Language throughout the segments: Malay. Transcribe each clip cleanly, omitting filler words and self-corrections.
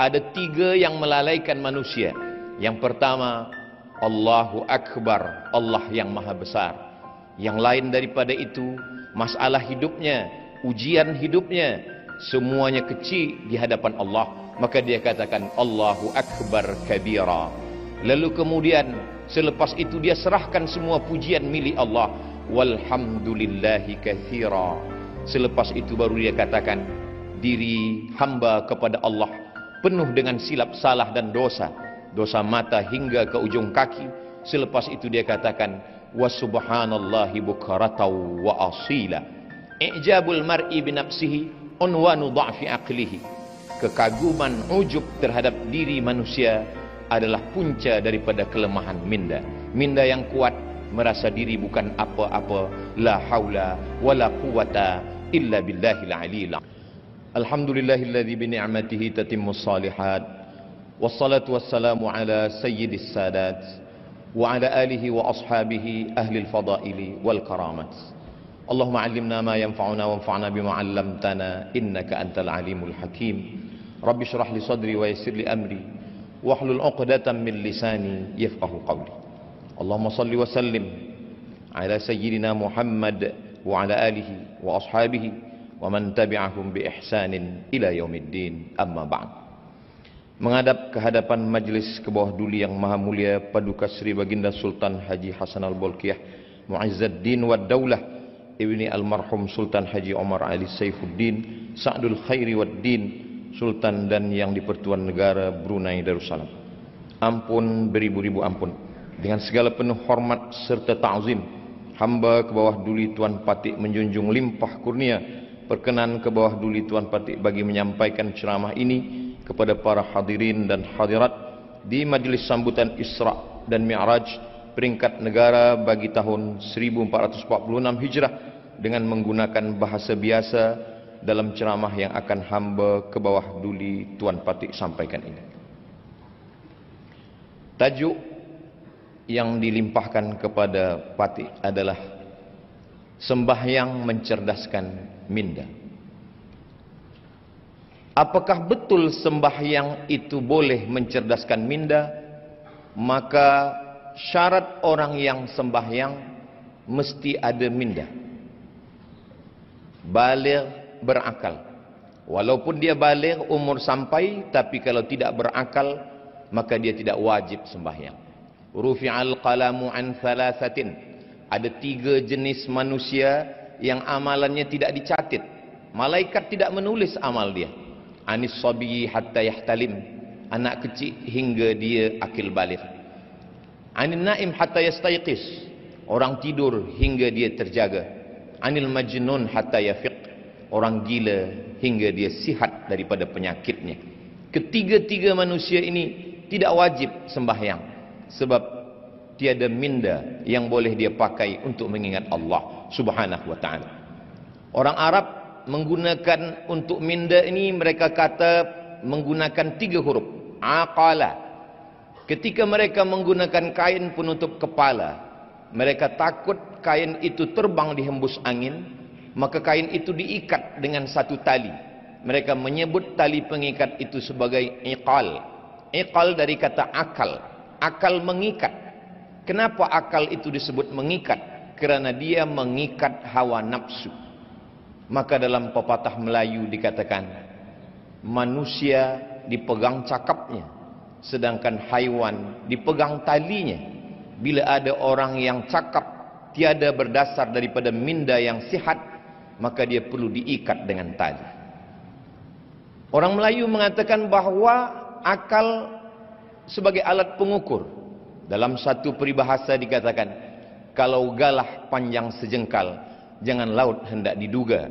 ada tiga yang melalaikan manusia. Yang pertama, Allahu Akbar, Allah yang maha besar. Yang lain daripada itu, masalah hidupnya, ujian hidupnya, semuanya kecil di hadapan Allah. Maka dia katakan Allahu Akbar kabira. Lalu kemudian selepas itu dia serahkan semua pujian milik Allah. Walhamdulillahi katsira. Selepas itu baru dia katakan diri hamba kepada Allah penuh dengan silap salah dan dosa, dosa mata hingga ke ujung kaki. Selepas itu dia katakan wa subhanallahi bukratan wa asila. I'jabul mar'i bi nafsihi unwanu dha'fi aqlihi. Kekaguman ujub terhadap diri manusia adalah punca daripada kelemahan minda. Minda yang kuat merasa diri bukan apa-apa. La haula wala quwata illa billahil aliyil. Alhamdulillahilladzi bi ni'matihi tatimmus shalihat. Wassalatu wassalamu ala sayyidis sadat wa ala alihi wa ashabihi ahlil fadaili wal karamat. Allahumma 'allimna ma yanfa'una wanfa'na bima 'allamtana innaka antal alimul hakim. Rabbi shrah li sadri wa yassir li amri wahlul 'uqdatam min lisani yafqahu qawli. Allahumma salli wa sallim ala sayyidina Muhammad wa ala alihi wa ashabihi wa man tabi'ahum bi ihsanin ila yaumiddin. Amma ba'd. Menghadap ke hadapan majlis ke bawah duli yang maha mulia Paduka Sri Baginda Sultan Haji Hasan Al-Bolkiah Mu'izzuddin wad Daulah Ibni Almarhum Sultan Haji Omar Ali Saifuddin Sa'dul Khairi wad Din Sultan dan yang di-Pertuan Negara Brunei Darussalam. Ampun beribu-ribu ampun. Dengan segala penuh hormat serta ta'zim, hamba ke bawah duli Tuan Patik menjunjung limpah kurnia perkenan ke bawah duli Tuan Patik bagi menyampaikan ceramah ini kepada para hadirin dan hadirat di majlis sambutan Isra dan Mi'raj peringkat negara bagi tahun 1446 Hijrah dengan menggunakan bahasa biasa dalam ceramah yang akan hamba ke bawah duli Tuan Patik sampaikan ini. Tajuk yang dilimpahkan kepada Patik adalah sembahyang mencerdaskan minda. Apakah betul sembahyang itu boleh mencerdaskan minda? Maka syarat orang yang sembahyang mesti ada minda, baligh, berakal. Walaupun dia baligh umur sampai, tapi kalau tidak berakal maka dia tidak wajib sembahyang. Rufi'al qalamu an thalathatin. Ada 3 jenis manusia yang amalannya tidak dicatat. Malaikat tidak menulis amal dia. Anis sabiyi hatta yahtalim. Anak kecil hingga dia akil baligh. Anin naim hatta yastayqis. Orang tidur hingga dia terjaga. Anil majnun hatta yafiq. Orang gila hingga dia sihat daripada penyakitnya. Ketiga-tiga manusia ini tidak wajib sembahyang, sebab tiada minda yang boleh dia pakai untuk mengingat Allah Subhanahu wa ta'ala. Orang Arab menggunakan untuk minda ini, mereka kata menggunakan 3 huruf, aqala. Ketika mereka menggunakan kain penutup kepala, mereka takut kain itu terbang dihembus angin, maka kain itu diikat dengan satu tali. Mereka menyebut tali pengikat itu sebagai iqal. Iqal dari kata akal. Akal mengikat. Kenapa akal itu disebut mengikat? Kerana dia mengikat hawa nafsu. Maka dalam pepatah Melayu dikatakan, manusia dipegang cakapnya, sedangkan haiwan dipegang talinya. Bila ada orang yang cakap tiada berdasar daripada minda yang sihat, maka dia perlu diikat dengan tali. Orang Melayu mengatakan bahawa akal sebagai alat pengukur. Dalam satu peribahasa dikatakan, kalau galah panjang sejengkal, jangan laut hendak diduga.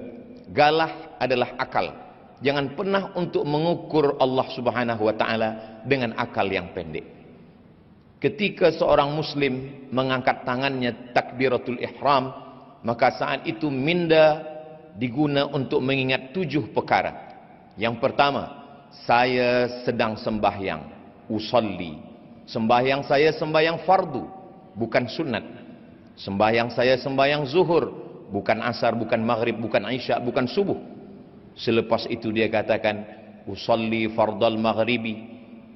Galah adalah akal. Jangan pernah untuk mengukur Allah Subhanahu wa ta'ala dengan akal yang pendek. Ketika seorang muslim mengangkat tangannya takbiratul ihram, maka saat itu minda diguna untuk mengingat 7 perkara. Yang pertama, saya sedang sembahyang, usalli. Sembahyang saya sembahyang fardu, bukan sunat. Sembahyang saya sembahyang zuhur, bukan asar, bukan maghrib, bukan isya, bukan subuh. Selepas itu dia katakan, usalli fardal maghribi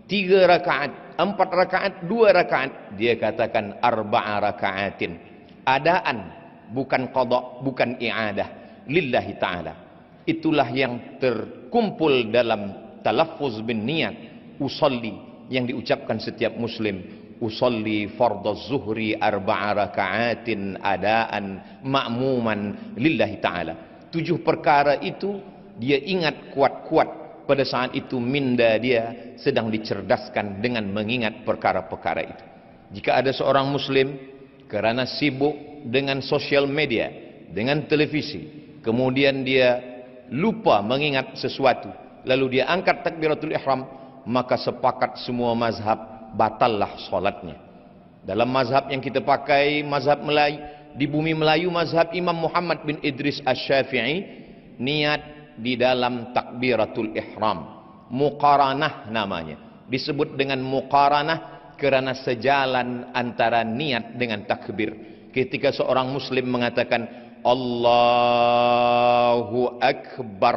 3 rakaat, 4 rakaat, 2 rakaat. Dia katakan arba'a rakaatin. Adaan, bukan qada, bukan i'adah, lillahi ta'ala. Itulah yang terkumpul dalam talaffuz bin niat usalli yang diucapkan setiap muslim. Usalli fardaz zuhri arba'a raka'atin adaan ma'muman lillahi ta'ala. 7 perkara itu dia ingat kuat-kuat. Pada saat itu minda dia sedang dicerdaskan dengan mengingat perkara-perkara itu. Jika ada seorang muslim kerana sibuk dengan sosial media, dengan televisi, kemudian dia lupa mengingat sesuatu, lalu dia angkat takbiratul ihram, maka sepakat semua mazhab batallah solatnya. Dalam mazhab yang kita pakai, mazhab Melayu, di bumi Melayu, mazhab Imam Muhammad bin Idris Asy-Syafi'i, niat di dalam takbiratul ihram, muqaranah namanya. Disebut dengan muqaranah kerana sejalan antara niat dengan takbir. Ketika seorang muslim mengatakan Allahu Akbar,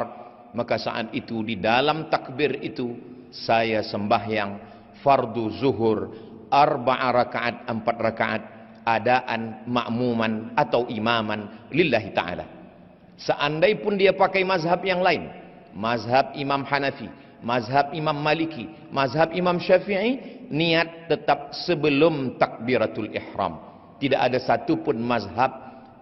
maka saat itu di dalam takbir itu saya sembahyang fardu zuhur 4 rakaat, 4 rakaat adaan ma'muman atau imaman lillahi ta'ala. Seandai pun dia pakai mazhab yang lain, mazhab Imam Hanafi, mazhab Imam Maliki, mazhab Imam Syafi'i, niat tetap sebelum takbiratul ihram. Tidak ada satu pun mazhab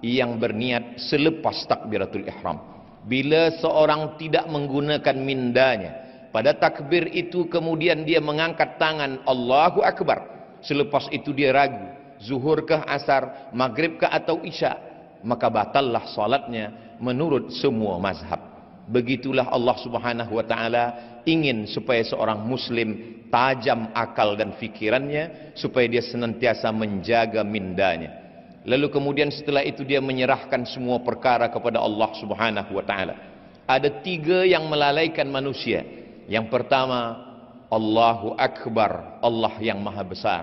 yang berniat selepas takbiratul ihram. Bila seorang tidak menggunakan mindanya pada takbir itu, kemudian dia mengangkat tangan Allahu Akbar, selepas itu dia ragu zuhur kah, asar, maghrib kah atau isya, maka batallah salatnya menurut semua mazhab. Begitulah Allah Subhanahu wa taala ingin supaya seorang muslim tajam akal dan fikirannya, supaya dia senantiasa menjaga mindanya. Lalu kemudian setelah itu dia menyerahkan semua perkara kepada Allah Subhanahu wa taala. Ada 3 yang melalaikan manusia. Yang pertama, Allahu Akbar, Allah yang maha besar.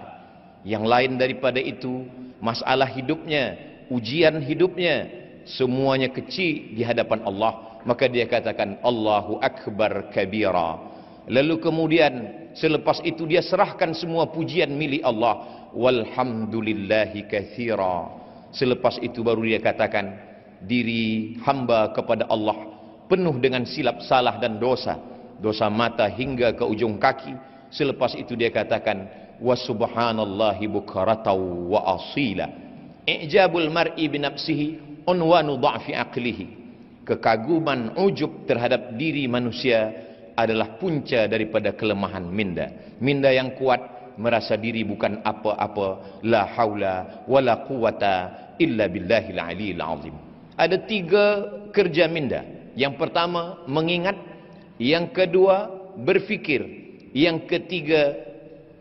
Yang lain daripada itu, masalah hidupnya, ujian hidupnya, semuanya kecil di hadapan Allah. Maka dia katakan Allahu Akbar kabira. Lalu kemudian selepas itu dia serahkan semua pujian milik Allah, walhamdulillahi katsira. Selepas itu baru dia katakan diri hamba kepada Allah penuh dengan silap salah dan dosa, dosa mata hingga ke ujung kaki. Selepas itu dia katakan wa subhanallahi bukratan wa asila. I'jabul mar'i bi nafsihi unwanu dha'fi aqlihi. Kekaguman, ujub terhadap diri manusia adalah punca daripada kelemahan minda. Minda yang kuat merasa diri bukan apa-apa, la haula wala quwata illa billahil aliyil azim. Ada 3 kerja minda. Yang pertama mengingat, yang kedua berfikir, yang ketiga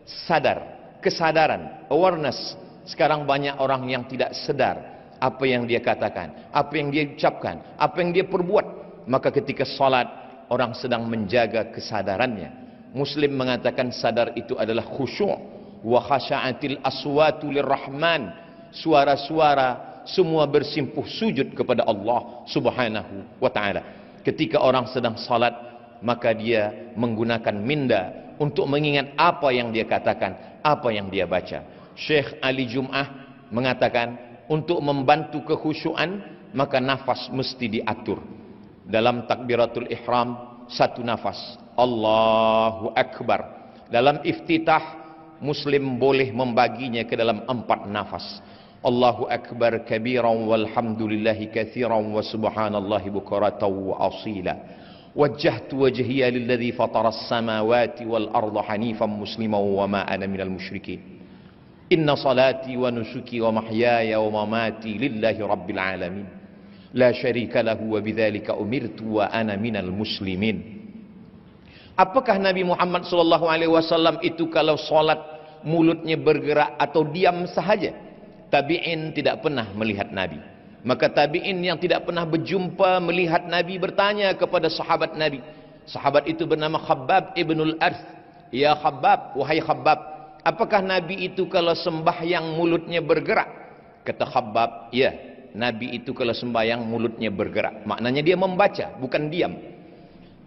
sadar, kesadaran, awareness. Sekarang banyak orang yang tidak sadar apa yang dia katakan, apa yang dia ucapkan, apa yang dia perbuat. Maka ketika salat, orang sedang menjaga kesadarannya. Muslim mengatakan sadar itu adalah khusyuk. Wa khasha'atil aswatu lirrahman. Suara-suara semua bersimpuh sujud kepada Allah Subhanahu wa ta'ala. Ketika orang sedang salat, maka dia menggunakan minda untuk mengingat apa yang dia katakan, apa yang dia baca. Syekh Ali Jum'ah mengatakan untuk membantu kekhusyuan, maka nafas mesti diatur. Dalam takbiratul ihram 1 nafas, Allahu Akbar. Dalam iftitah, muslim boleh membaginya ke dalam 4 nafas. Allahu Akbar kabiran walhamdulillahi katsiran wa subhanallahi bukratan wa asila. Wajjahtu wajhiya lilladzi fataras samawati wal arda hanifan musliman wa ma ana minal musyrikin. Inna salati wa nusuki wa mahyaya wa mamati lillahi rabbil alamin. La syarika lahu wa bidzalika umirtu wa ana minal muslimin. Apakah Nabi Muhammad SAW itu kalau salat mulutnya bergerak atau diam sahaja? Tabi'in tidak pernah melihat Nabi. Maka tabi'in yang tidak pernah berjumpa melihat Nabi bertanya kepada sahabat Nabi. Sahabat itu bernama Khabbab ibnul Arth. Ya Khabbab, wahai Khabbab, apakah Nabi itu kalau sembahyang mulutnya bergerak? Kata Khabbab, ya, Nabi itu kalau sembahyang mulutnya bergerak. Maknanya dia membaca, bukan diam.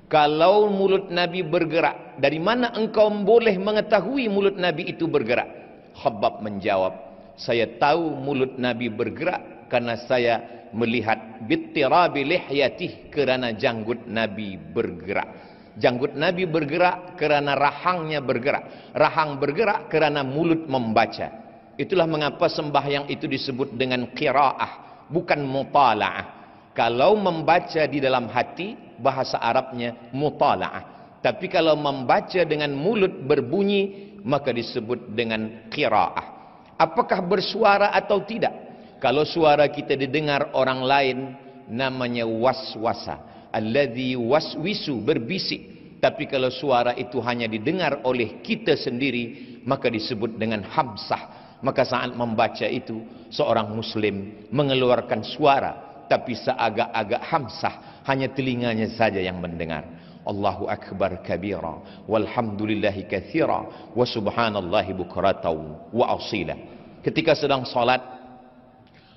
Kalau mulut Nabi bergerak, dari mana engkau boleh mengetahui mulut Nabi itu bergerak? Khabbab menjawab, saya tahu mulut Nabi bergerak karena saya melihat bittirabi lihyatih, kerana janggut Nabi bergerak. Janggut Nabi bergerak kerana rahangnya bergerak. Rahang bergerak kerana mulut membaca. Itulah mengapa sembahyang itu disebut dengan qiraah, bukan mutala'ah. Kalau membaca di dalam hati, bahasa Arabnya mutala'ah. Tapi kalau membaca dengan mulut berbunyi, maka disebut dengan qiraah. Apakah bersuara atau tidak? Kalau suara kita didengar orang lain, namanya waswasa. Alladzi waswisu, berbisik. Tapi kalau suara itu hanya didengar oleh kita sendiri, maka disebut dengan hamsah. Maka saat membaca itu, seorang muslim mengeluarkan suara, tapi seagak-agak hamsah, hanya telinganya saja yang mendengar. Allahu akbar kabira, walhamdulillahi katsira, wa subhanallahi bukratan wa asila. Ketika sedang salat,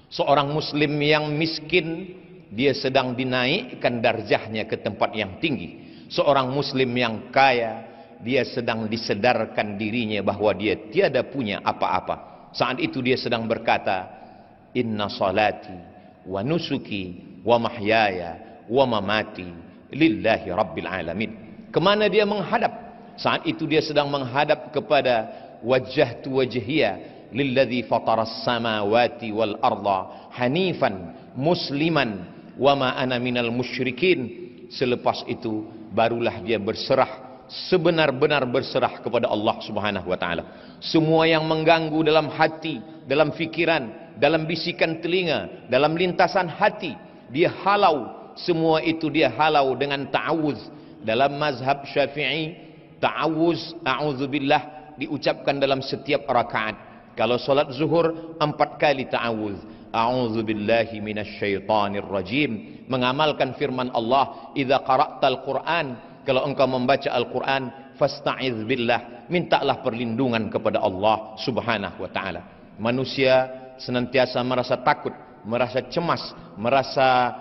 seorang muslim yang miskin, dia sedang dinaikkan darjahnya ke tempat yang tinggi. Seorang muslim yang kaya, dia sedang disedarkan dirinya bahwa dia tiada punya apa-apa. Saat itu dia sedang berkata, inna salati wa nusuki wa mahyaya wa mamati lillahi rabbil alamin. Kemana dia menghadap? Saat itu dia sedang menghadap kepada wajjahtu wajhiya lilladzi fataras samawati wal arda hanifan musliman wa ma ana minal musyrikin. Selepas itu barulah dia berserah, sebenar-benar berserah kepada Allah Subhanahu wa taala. Semua yang mengganggu dalam hati, dalam fikiran, dalam bisikan telinga, dalam lintasan hati, dia halau. Semua itu dia halau dengan ta'awuz. Dalam mazhab Syafi'i, ta'awuz, a'udzubillah, diucapkan dalam setiap rakaat. Kalau solat zuhur 4 kali ta'awuz. A'udzubillahi minasyaitonir rajim. Mengamalkan firman Allah, idza qara'tal Qur'an, kalau engkau membaca Al-Quran, fasta'iz billah, mintalah perlindungan kepada Allah Subhanahu wa taala. Manusia senantiasa merasa takut, merasa cemas, merasa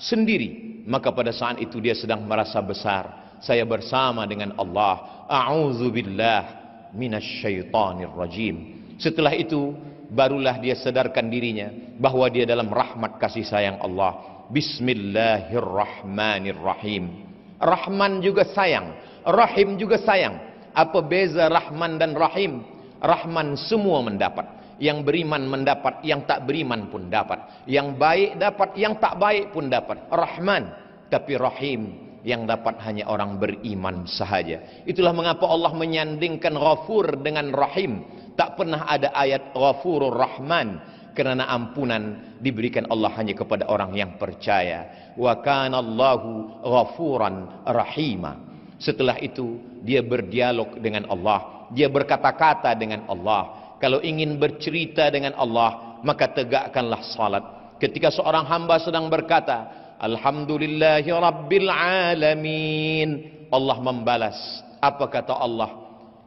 sendiri, maka pada saat itu dia sedang merasa besar. Saya bersama dengan Allah. A'udzubillah minasyaitonir rajim. Setelah itu barulah dia sadarkan dirinya bahwa dia dalam rahmat kasih sayang Allah. Bismillahirrahmanirrahim. Rahman juga sayang, Rahim juga sayang. Apa beza Rahman dan Rahim? Rahman semua mendapat. Yang beriman mendapat, yang tak beriman pun dapat. Yang baik dapat, yang tak baik pun dapat. Rahman. Tapi Rahim, yang dapat hanya orang beriman sahaja. Itulah mengapa Allah menyandingkan Ghafur dengan Rahim. Tak pernah ada ayat Ghafurur Rahman. Kerana ampunan diberikan Allah hanya kepada orang yang percaya. Wa kana Allahu ghafuran rahima. Setelah itu dia berdialog dengan Allah, dia berkata-kata dengan Allah. Kalau ingin bercerita dengan Allah, maka tegakkanlah salat. Ketika seorang hamba sedang berkata, alhamdulillahi rabbil alamin, Allah membalas. Apa kata Allah?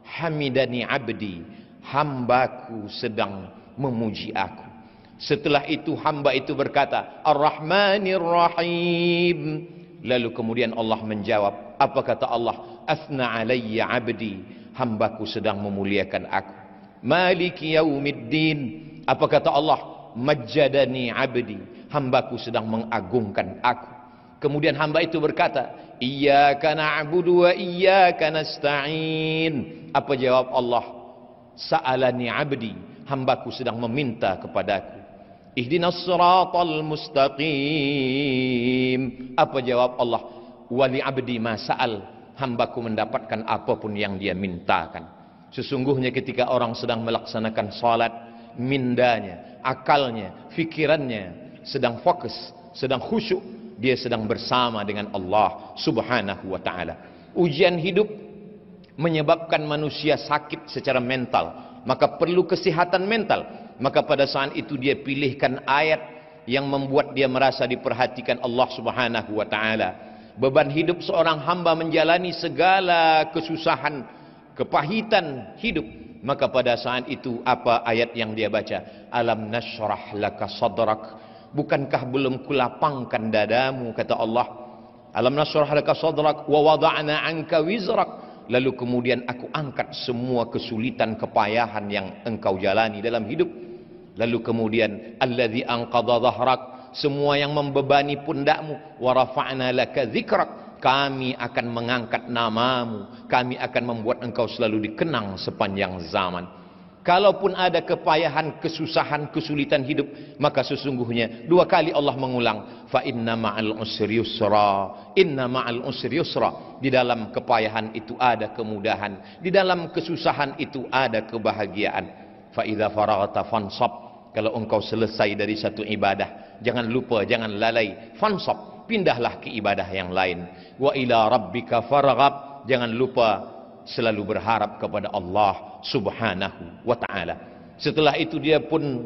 Hamidani abdi, hambaku sedang memuji aku. Setelah itu hamba itu berkata, Ar-Rahmanir Rahim. Lalu kemudian Allah menjawab, apa kata Allah? Asna alayya abdi, hambaku sedang memuliakan aku. Maliki yaumiddin. Apa kata Allah? Majjadani abdi, hambaku sedang mengagungkan aku. Kemudian hamba itu berkata, Iyyaka na'budu wa iyyaka nasta'in. Apa jawab Allah? Sa'alani abdi, hambaku sedang meminta kepadaku. Ihdinas siratal mustaqim. Apa jawab Allah? Wali abdi ma sa'al, hambaku mendapatkan apapun yang dia mintakan. Sesungguhnya ketika orang sedang melaksanakan salat, mindanya, akalnya, fikirannya sedang fokus, sedang khusyuk, dia sedang bersama dengan Allah Subhanahu wa taala. Ujian hidup menyebabkan manusia sakit secara mental, maka perlu kesehatan mental. Maka pada saat itu dia pilihkan ayat yang membuat dia merasa diperhatikan Allah Subhanahu wa taala. Beban hidup seorang hamba menjalani segala kesusahan, kepahitan hidup. Maka pada saat itu apa ayat yang dia baca? Alam nashrah laka sadrak. Bukankah belum kulapangkan dadamu, kata Allah. Alam nashrah laka sadrak wa wada'na 'anka wizrak. Lalu kemudian aku angkat semua kesulitan, kepayahan yang engkau jalani dalam hidup. Lalu kemudian alladzi anqadha dhahrak, semua yang membebani pundakmu. Wa rafa'na laka dzikrak, kami akan mengangkat namamu, kami akan membuat engkau selalu dikenang sepanjang zaman. Kalaupun ada kepayahan, kesusahan, kesulitan hidup, maka sesungguhnya dua kali Allah mengulang, fa inna ma'al usri yusra, inna ma'al usri yusra. Di dalam kepayahan itu ada kemudahan, di dalam kesusahan itu ada kebahagiaan. Fa idza faraghta fansab, kalau engkau selesai dari satu ibadah, jangan lupa, jangan lalai, fansab, pindahlah ke ibadah yang lain. Wa ila rabbika farghab, jangan lupa selalu berharap kepada Allah Subhanahu wa ta'ala. Setelah itu dia pun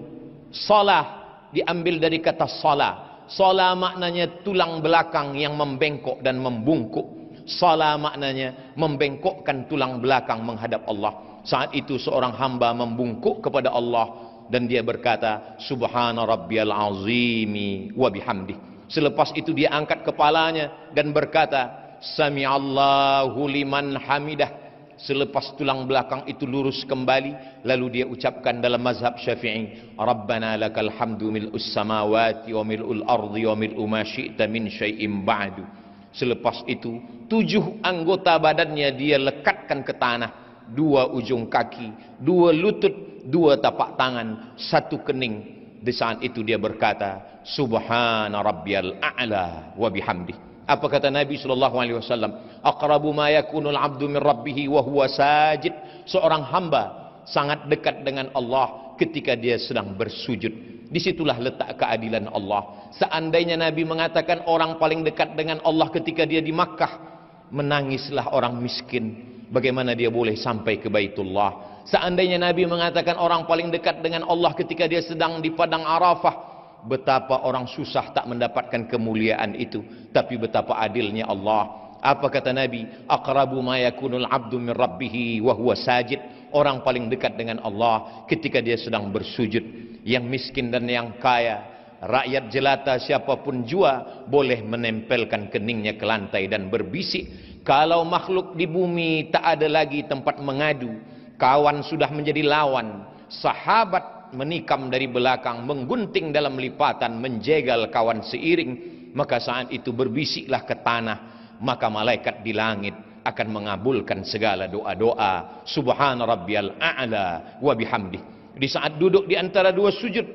salah, diambil dari kata salah. Salah maknanya tulang belakang yang membengkok dan membungkuk. Salah maknanya membengkokkan tulang belakang menghadap Allah. Saat itu seorang hamba membungkuk kepada Allah dan dia berkata, Subhana rabbiyal azimi wa bihamdih. Selepas itu dia angkat kepalanya dan berkata, Sami'allahu liman hamidah. Selepas tulang belakang itu lurus kembali, lalu dia ucapkan dalam mazhab Syafi'i, Rabbana lakal hamdu mil'us samawati wa mil'ul ardi wa mil'u ma syi'ta min syai'im ba'du. Selepas itu 7 anggota badannya dia lekatkan ke tanah, 2 ujung kaki, 2 lutut, 2 tapak tangan, 1 kening. Di saat itu dia berkata, Subhana rabbiyal a'la wa bihamdih. Apa kata Nabi SAW? Aqrabu ma yakunul abdu min rabbihi wa huwa sajid. Seorang hamba sangat dekat dengan Allah ketika dia sedang bersujud. Disitulah letak keadilan Allah. Seandainya Nabi mengatakan orang paling dekat dengan Allah ketika dia di Makkah, menangislah orang miskin. Bagaimana dia boleh sampai ke Baitullah? Seandainya Nabi mengatakan orang paling dekat dengan Allah ketika dia sedang di padang Arafah, betapa orang susah tak mendapatkan kemuliaan itu. Tapi betapa adilnya Allah. Apa kata Nabi? Aqrabu ma yakunul abdu min rabbihi wa huwa sajid. Orang paling dekat dengan Allah ketika dia sedang bersujud. Yang miskin dan yang kaya, rakyat jelata, siapapun jua, boleh menempelkan keningnya ke lantai dan berbisik. Kalau makhluk di bumi tak ada lagi tempat mengadu, kawan sudah menjadi lawan, sahabat menikam dari belakang, menggunting dalam lipatan, menjegal kawan seiring, maka saat itu berbisiklah ke tanah, maka malaikat di langit akan mengabulkan segala doa-doa. Subhana rabbiyal a'la wa bihamdih. Di saat duduk di antara 2 sujud,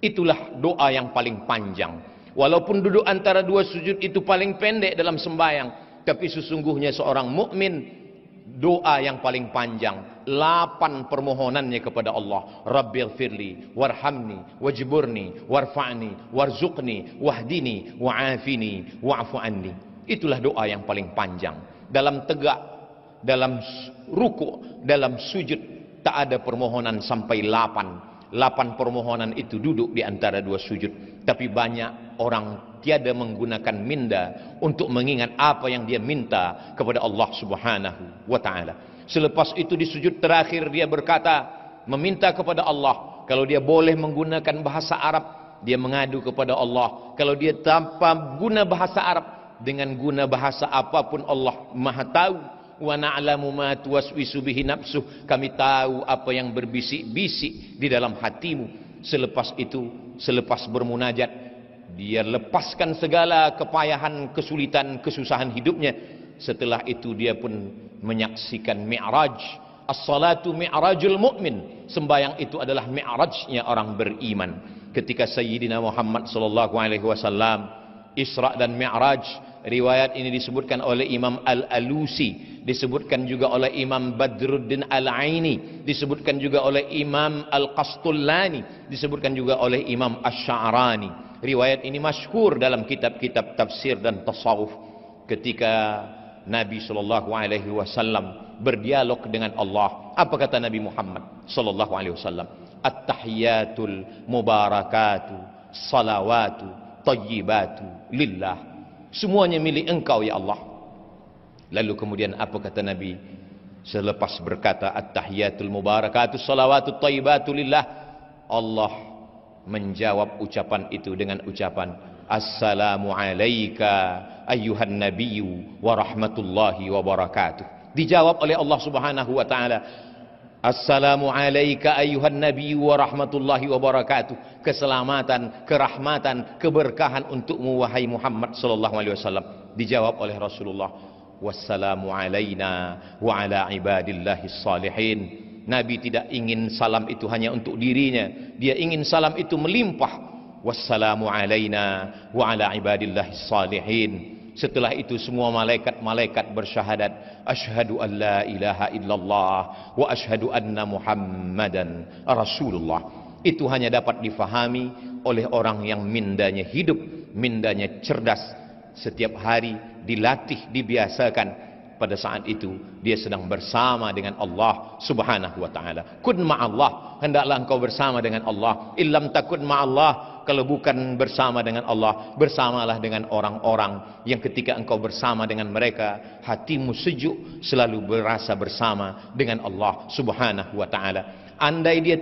itulah doa yang paling panjang. Walaupun duduk antara 2 sujud itu paling pendek dalam sembahyang, tapi sesungguhnya seorang mukmin doa yang paling panjang, 8 permohonannya kepada Allah. Rabbighfirli warhamni wajburni warfa'ni warzuqni wahdini wa'afini wa'fu anni. Itulah doa yang paling panjang. Dalam tegak, dalam ruku', dalam sujud, tak ada permohonan sampai 8 permohonan itu duduk di antara 2 sujud. Tapi banyak orang tiada menggunakan minda untuk mengingat apa yang dia minta kepada Allah Subhanahu wa ta'ala. Selepas itu di sujud terakhir dia berkata, meminta kepada Allah. Kalau dia boleh menggunakan bahasa Arab, dia mengadu kepada Allah. Kalau dia tanpa guna bahasa Arab, dengan guna bahasa apapun Allah Maha tahu. Wa na'lamu ma tuwaswisu bihi nafsuh, kami tahu apa yang berbisik-bisik di dalam hatimu. Selepas itu, selepas bermunajat, dia lepaskan segala kepayahan, kesulitan, kesusahan hidupnya. Setelah itu dia pun menyaksikan mi'raj. As-salatu mi'rajul mu'min. Sembahyang itu adalah mi'rajnya orang beriman. Ketika Sayyidina Muhammad sallallahu alaihi wasallam Isra dan Mi'raj, riwayat ini disebutkan oleh Imam Al-Alusi, disebutkan juga oleh Imam Badruddin Al-Aini, disebutkan juga oleh Imam Al-Qastullani, disebutkan juga oleh Imam Asy-Sya'rani. Riwayat ini masyhur dalam kitab-kitab tafsir dan tasawuf. Ketika Nabi sallallahu alaihi wasallam berdialog dengan Allah, apa kata Nabi Muhammad sallallahu alaihi wasallam? At-tahiyatul mubarakatu salawatu tayyibatu lillah. Semuanya milik engkau ya Allah. Lalu kemudian apa kata Nabi selepas berkata at-tahiyatul mubarakatu salawatu tayyibatu lillah? Allah menjawab ucapan itu dengan ucapan Assalamu alayka ayyuhan nabiyyu wa rahmatullahi wa barakatuh. Dijawab oleh Allah Subhanahu wa taala, Assalamu alayka ayyuhan nabiyyu wa rahmatullahi wa barakatuh. Keselamatan, kerahmatan, keberkahan untukmu wahai Muhammad sallallahu alaihi wasallam. Dijawab oleh Rasulullah, wassalamu alaina wa ala ibadillahis salihin. Nabi tidak ingin salam itu hanya untuk dirinya, dia ingin salam itu melimpah. Wassalamu alaina wa ala ibadillahis salihin. Setelah itu semua malaikat-malaikat bersyahadat, asyhadu an la ilaha illallah wa asyhadu anna Muhammadan Rasulullah. Itu hanya dapat difahami oleh orang yang mindanya hidup, mindanya cerdas. Setiap hari dilatih, dibiasakan. Pada saat itu dia sedang bersama dengan Allah Subhanahu wa taala. Kun ma'allah, hendaklah engkau bersama dengan Allah. Illam takun ma'allah, kalau bukan bersama dengan Allah, bersamalah dengan orang-orang yang ketika engkau bersama dengan mereka, hatimu sejuk, selalu berasa bersama dengan Allah Subhanahu wa taala. Andai dia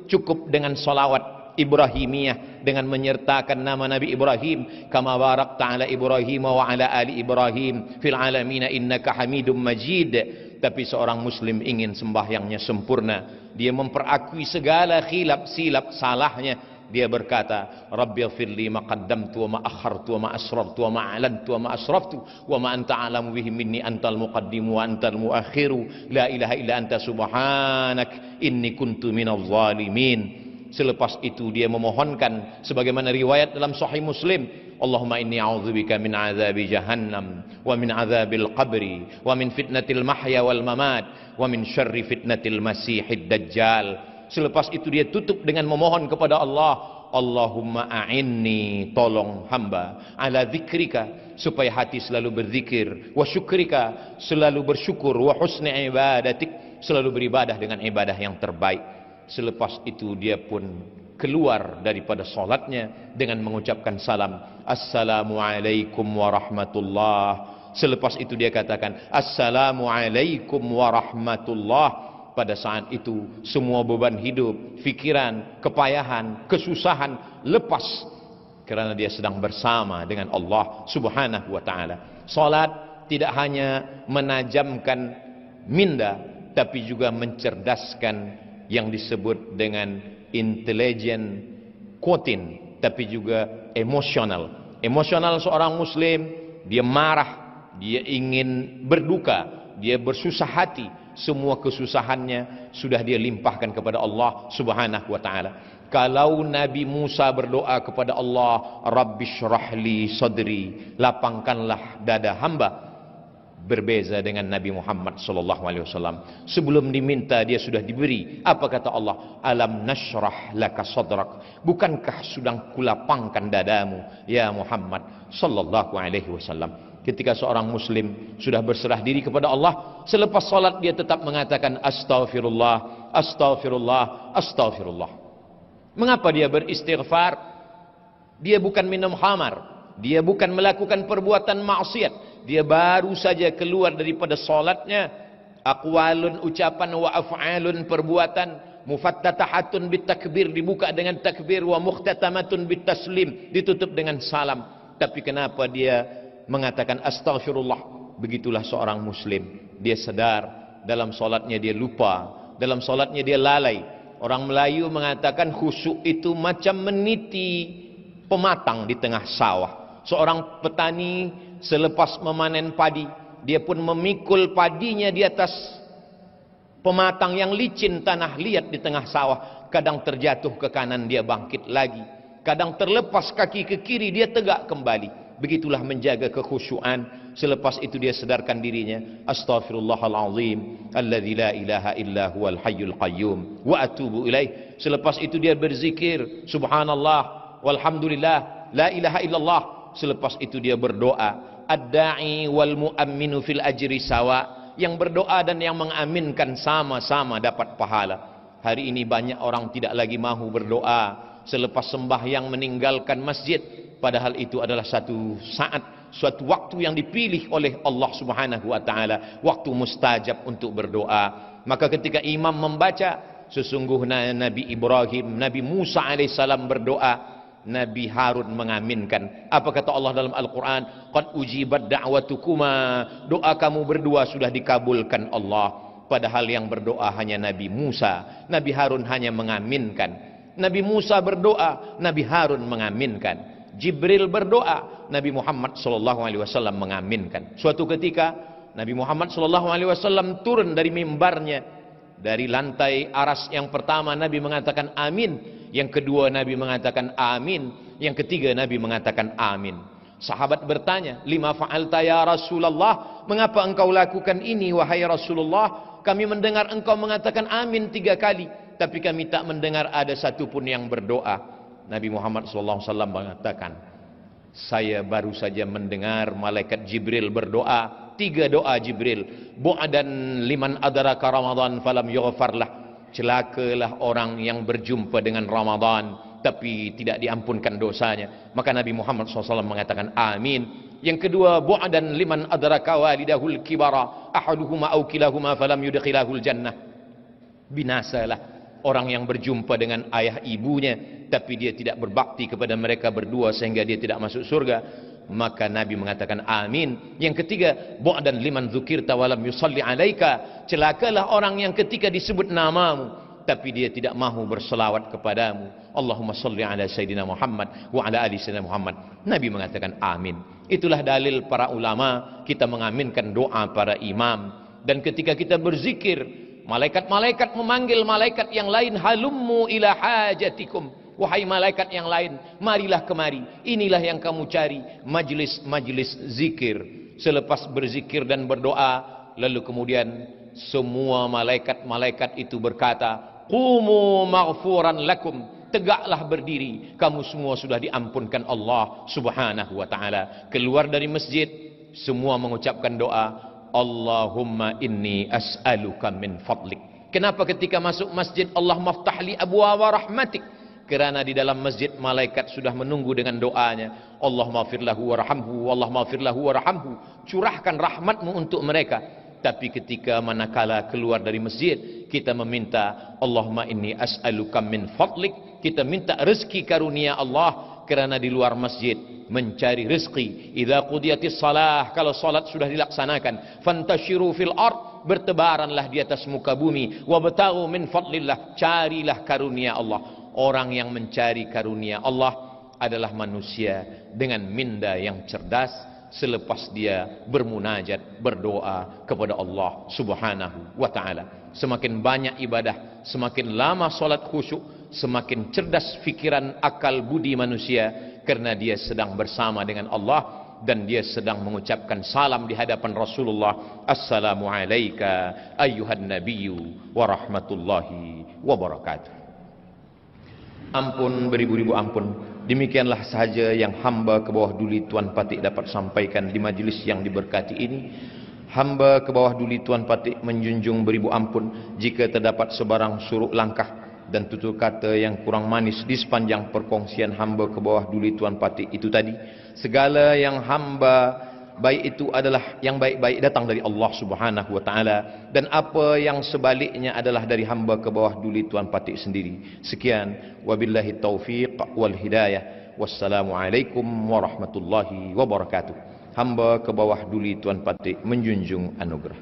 cukup dengan solawat Ibrahimiyah, dengan menyertakan nama Nabi Ibrahim, kama barakta ala Ibrahim wa ala ali Ibrahim fil alamin innaka Hamidum Majid. Tapi seorang muslim ingin sembahyangnya sempurna, dia memperakui segala silap salahnya. Dia berkata, Rabbighfirli ma qaddamtu wa ma akhartu wa ma asrartu wa ma a'lantu wa ma asraftu wa ma anta a'lamu bihi minni antal muqaddimu wa antal muakhiru la ilaha illa anta subhanak inni kuntu minadh zalimin. Selepas itu dia memohonkan sebagaimana riwayat dalam Sahih Muslim, Allahumma inni a'udzubika min azabi jahannam wa min azabil qabri wa min fitnatil mahya wal mamat wa min syarri fitnatil masihid dajjal. Selepas itu dia tutup dengan memohon kepada Allah, Allahumma a'inni, tolong hamba, ala dzikrika, supaya hati selalu berzikir, wa syukrika, selalu bersyukur, wa husni ibadatik, selalu beribadah dengan ibadah yang terbaik. Selepas itu dia pun keluar daripada solatnya dengan mengucapkan salam, Assalamu alaikum warahmatullah. Selepas itu dia katakan, Assalamu alaikum warahmatullah. Pada saat itu semua beban hidup, fikiran, kepayahan, kesusahan lepas, kerana dia sedang bersama dengan Allah Subhanahu wa taala. Salat tidak hanya menajamkan minda, tapi juga mencerdaskan yang disebut dengan intelligent quotient, tapi juga emosional. Emosional seorang muslim, dia marah, dia ingin berduka, dia bersusah hati, semua kesusahannya sudah dia limpahkan kepada Allah Subhanahu wa taala. Kalau Nabi Musa berdoa kepada Allah, Rabbishrahli sadri, lapangkanlah dada hamba, berbeza dengan Nabi Muhammad sallallahu alaihi wasallam. Sebelum diminta dia sudah diberi. Apa kata Allah? Alam nashrah laka sadrak, bukankah sudah kulapangkan dadamu ya Muhammad sallallahu alaihi wasallam. Ketika seorang muslim sudah berserah diri kepada Allah, selepas salat dia tetap mengatakan astaghfirullah, astaghfirullah, astaghfirullah. Mengapa dia beristighfar? Dia bukan minum khamar, dia bukan melakukan perbuatan maksiat, dia baru saja keluar daripada salatnya, aqwalun, ucapan, wa af'alun, perbuatan, mufattatahatun bitakbir, dibuka dengan takbir, wa mukhtatamatun bitaslim, ditutup dengan salam. Tapi kenapa dia mengatakan astaghfirullah? Begitulah seorang muslim, dia sadar dalam salatnya dia lupa, dalam salatnya dia lalai. Orang Melayu mengatakan khusyuk itu macam meniti pematang di tengah sawah. Seorang petani selepas memanen padi, dia pun memikul padinya di atas pematang yang licin, tanah liat di tengah sawah. Kadang terjatuh ke kanan, dia bangkit lagi. Kadang terlepas kaki ke kiri, dia tegak kembali. Begitulah menjaga kekhusyuan. Selepas itu dia sedarkan dirinya, astaghfirullahalazim alladzi la ilaha illa huwal hayyul qayyum wa atubu ilaih. Selepas itu dia berzikir subhanallah walhamdulillah la ilaha illallah. Selepas itu dia berdoa, ad-da'i wal mu'amminu fil ajri sawa, yang berdoa dan yang mengaminkan sama-sama dapat pahala. Hari ini banyak orang tidak lagi mahu berdoa selepas sembahyang, meninggalkan masjid, padahal itu adalah satu saat, suatu waktu yang dipilih oleh Allah Subhanahu wa taala, waktu mustajab untuk berdoa. Maka ketika imam membaca, sesungguhnya Nabi Ibrahim, Nabi Musa alaihissalam berdoa, Nabi Harun mengaminkan. Apa kata Allah dalam Al-Quran? Qad ujibat da'watukuma, doa kamu berdua sudah dikabulkan Allah. Padahal yang berdoa hanya Nabi Musa, Nabi Harun hanya mengaminkan. Nabi Musa berdoa, Nabi Harun mengaminkan. Jibril berdoa, Nabi Muhammad SAW mengaminkan. Suatu ketika Nabi Muhammad SAW turun dari mimbarnya. Dari lantai aras yang pertama Nabi mengatakan amin, yang kedua Nabi mengatakan amin, yang ketiga Nabi mengatakan amin. Sahabat bertanya, lima fa'alta ya Rasulullah, mengapa engkau lakukan ini wahai Rasulullah? Kami mendengar engkau mengatakan amin 3 kali, tapi kami tak mendengar ada satu pun yang berdoa. Nabi Muhammad SAW mengatakan, saya baru saja mendengar malaikat Jibril berdoa, 3 doa Jibril. Bu'adan liman adraka Ramadan falam yughfarlah, celakalah orang yang berjumpa dengan Ramadan tapi tidak diampunkan dosanya. Maka Nabi Muhammad SAW mengatakan amin. Yang kedua, bu'adan liman adraka walidahul kibara ahaduhuma aw kilahuma falam yudkhilahul jannah, binasalah orang yang berjumpa dengan ayah ibunya tapi dia tidak berbakti kepada mereka berdua sehingga dia tidak masuk surga. Maka Nabi mengatakan amin. Yang ketiga, bu'dan liman dzukirta wa lam yusalli alaika, celakalah orang yang ketika disebut namamu tapi dia tidak mahu berselawat kepadamu. Allahumma salli ala sayyidina Muhammad wa ala ali sayyidina Muhammad. Nabi mengatakan amin. Itulah dalil para ulama kita mengaminkan doa para imam. Dan ketika kita berzikir, malaikat-malaikat memanggil malaikat yang lain, halummu ila hajatikum, wahai malaikat yang lain, marilah kemari, inilah yang kamu cari, majlis-majlis zikir. Selepas berzikir dan berdoa, lalu kemudian semua malaikat-malaikat itu berkata, qumu maghfuran lakum, tegaklah berdiri, kamu semua sudah diampunkan Allah Subhanahu wa taala. Keluar dari masjid, semua mengucapkan doa, Allahumma inni as'aluka min fadlik. Kenapa ketika masuk masjid Allah maftahli abwaaba rahmatik? Kerana di dalam masjid malaikat sudah menunggu dengan doanya, Allahumma firlahu warhamhu, Allahumma firlahu warhamhu, curahkan rahmatmu untuk mereka. Tapi ketika manakala keluar dari masjid, kita meminta Allahumma inni as'aluka min fadlik, kita minta rezeki karunia Allah. Kerana di luar masjid mencari rezeki. Idza qudiyatis salah, kalau salat sudah dilaksanakan, fantashiru fil ard, bertebaranlah di atas muka bumi, wabtaghu min fadlillah, carilah karunia Allah. Orang yang mencari karunia Allah adalah manusia dengan minda yang cerdas selepas dia bermunajat, berdoa kepada Allah Subhanahu wa taala. Semakin banyak ibadah, semakin lama solat khusyuk, semakin cerdas fikiran, akal, budi manusia, kerana dia sedang bersama dengan Allah dan dia sedang mengucapkan salam di hadapan Rasulullah. Assalamu alayka ayyuhan nabiyyu wa rahmatullahi wa barakatuh. Ampun beribu-ribu ampun. Demikianlah sahaja yang hamba ke bawah duli Tuan Patik dapat sampaikan di majlis yang diberkati ini. Hamba ke bawah duli Tuan Patik menjunjung beribu ampun jika terdapat sebarang suruk langkah dan tutur kata yang kurang manis di sepanjang perkongsian hamba ke bawah duli Tuan Patik itu tadi. Segala yang hamba baik itu adalah yang baik-baik datang dari Allah Subhanahu wa taala, dan apa yang sebaliknya adalah dari hamba ke bawah duli Tuan Patik sendiri. Sekian, wabillahi taufiq wal hidayah. Wassalamualaikum warahmatullahi wabarakatuh. Hamba ke bawah duli Tuan Patik menjunjung anugerah.